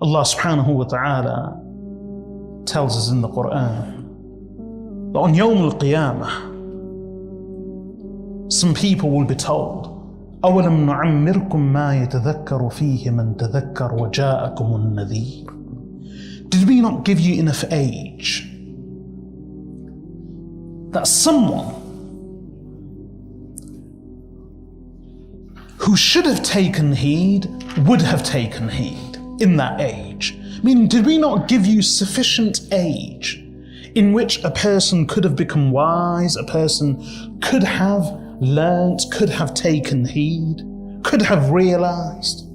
Allah subhanahu wa ta'ala tells us in the Quran that on Yawm al-Qiyamah, some people will be told, أَوَلَمْ نُعَمِّرْكُمْ مَا يَتَذَكَّرُ فِيهِ مَنْ تَذَكَّرَ وَجَاءَكُمُ النَّذِيرُ. Did we not give you enough age that someone who should have taken heed would have taken heed in that age? Meaning, did we not give you sufficient age in which a person could have become wise, a person could have learnt, could have taken heed, could have realized?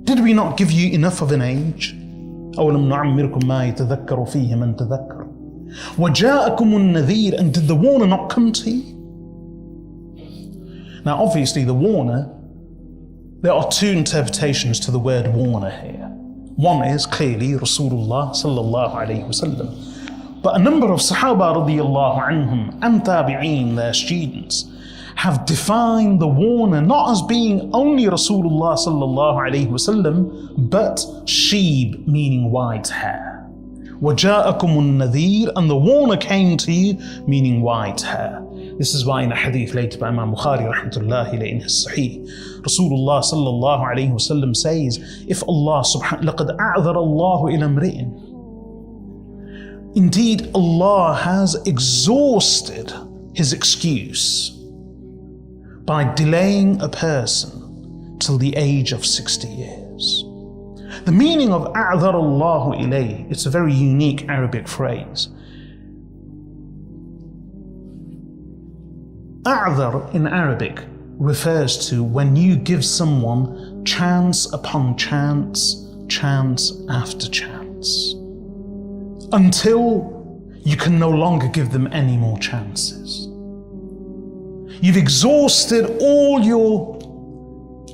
Did we not give you enough of an age? أَوَلَمْ نُعَمِّرْكُمْ مَا يَتَذَكَّرُ فِيهِ مَنْ تَذَكَّرَ وَجَاءَكُمُ النَّذِيرُ. And did the warner not come to you? Now obviously the warner, there are two interpretations to the word warner here. One is clearly Rasulullah sallallahu alayhi wasallam. But a number of Sahaba radiyallahu anhum and Tabi'een, their students, have defined the warner not as being only Rasulullah sallallahu alayhi wasallam, but sheeb, meaning white hair. وَجَاءَكُمُ النَّذِيرُ, and the warner came to you, meaning white hair. This is why in a hadith later by Imam Bukhari rahmatullahi alayhi in his Sahih, Rasulullah sallallahu alayhi wasallam says, if Allah لَقَدْ أَعْذَرَ اللَّهُ إِلَى امْرِئٍ, indeed Allah has exhausted his excuse by delaying a person till the age of 60 years. The meaning of أَعْذَرَ اللَّهُ إِلَيْهِ, it's a very unique Arabic phrase. A'dhar in Arabic refers to when you give someone chance upon chance, chance after chance, until you can no longer give them any more chances. You've exhausted all your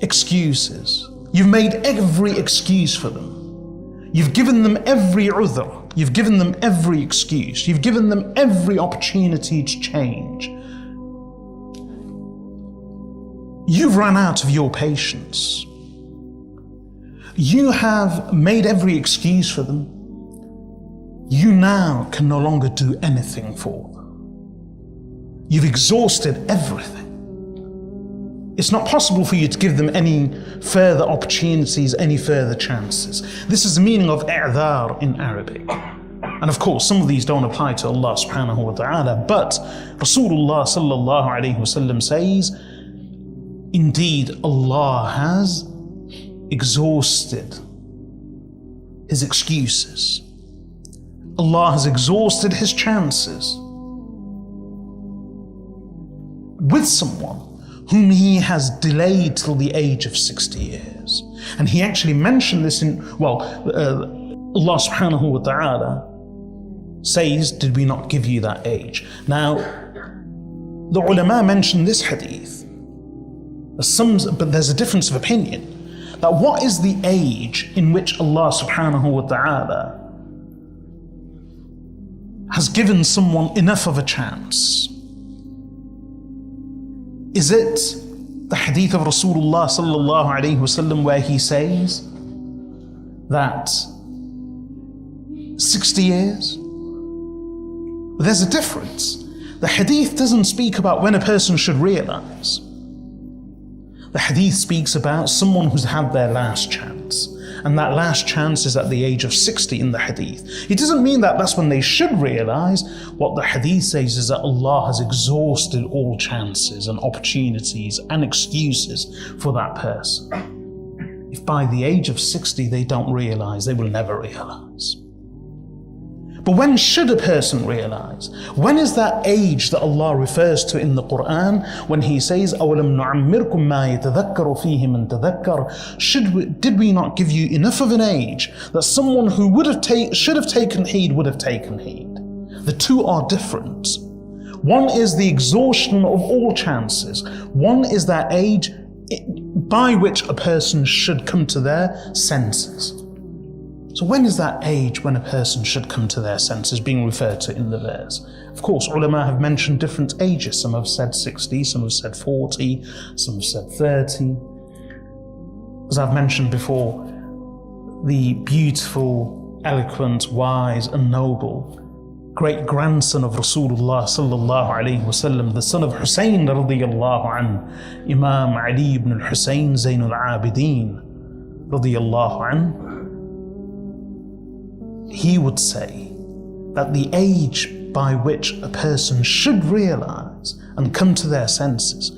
excuses. You've made every excuse for them. You've given them every udhr. You've given them every excuse. You've given them every opportunity to change. You've run out of your patience. You have made every excuse for them. You now can no longer do anything for them. You've exhausted everything. It's not possible for you to give them any further opportunities, any further chances. This is the meaning of i'dhar in Arabic. And of course, some of these don't apply to Allah subhanahu wa ta'ala, but Rasulullah sallallahu alayhi wasallam says, indeed, Allah has exhausted his excuses. Allah has exhausted his chances with someone whom he has delayed till the age of 60 years. And he actually mentioned this in, Allah subhanahu wa ta'ala says, did we not give you that age? Now, the ulama mentioned this hadith. But there's a difference of opinion that what is the age in which Allah subhanahu wa ta'ala has given someone enough of a chance? Is it the hadith of Rasulullah sallallahu alayhi wasallam where he says that 60 years? There's a difference. The hadith doesn't speak about when a person should realize. The hadith speaks about someone who's had their last chance, and that last chance is at the age of 60 in the hadith. It doesn't mean that that's when they should realize. What the hadith says is that Allah has exhausted all chances and opportunities and excuses for that person. If by the age of 60 they don't realize, they will never realize. But when should a person realize? When is that age that Allah refers to in the Quran when He says, أَوَلَمْ نُعَمِّرْكُمْ مَا يَتَذَكَّرُ فِيهِ مَنْ تَذَكَّرَ? Did we not give you enough of an age that someone who should have taken heed would have taken heed? The two are different. One is the exhaustion of all chances. One is that age by which a person should come to their senses. So when is that age when a person should come to their senses being referred to in the verse? Of course, ulama have mentioned different ages. Some have said 60, some have said 40, some have said 30. As I've mentioned before, the beautiful, eloquent, wise and noble great-grandson of Rasulullah sallallahu alayhi wasallam, the son of Hussein radiyallahu anhu, Imam Ali ibn al-Hussein Zainul Abidin radiyallahu anhu, he would say that the age by which a person should realize and come to their senses,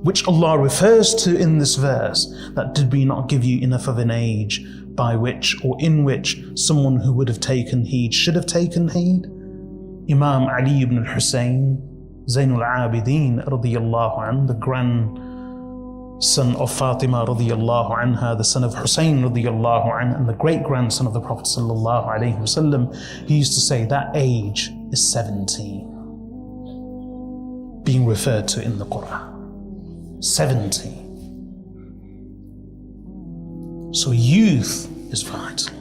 which Allah refers to in this verse, that did we not give you enough of an age by which or in which someone who would have taken heed should have taken heed? Imam Ali ibn al-Hussein Zainul Abidin radiyallahu anhu, the grandson of Fatima radiyallahu anha, the son of Hussein radiyallahu anhu, and the great-grandson of the Prophet sallallahu alayhi wasallam, he used to say that age is 17, being referred to in the Quran. 17. So youth is vital.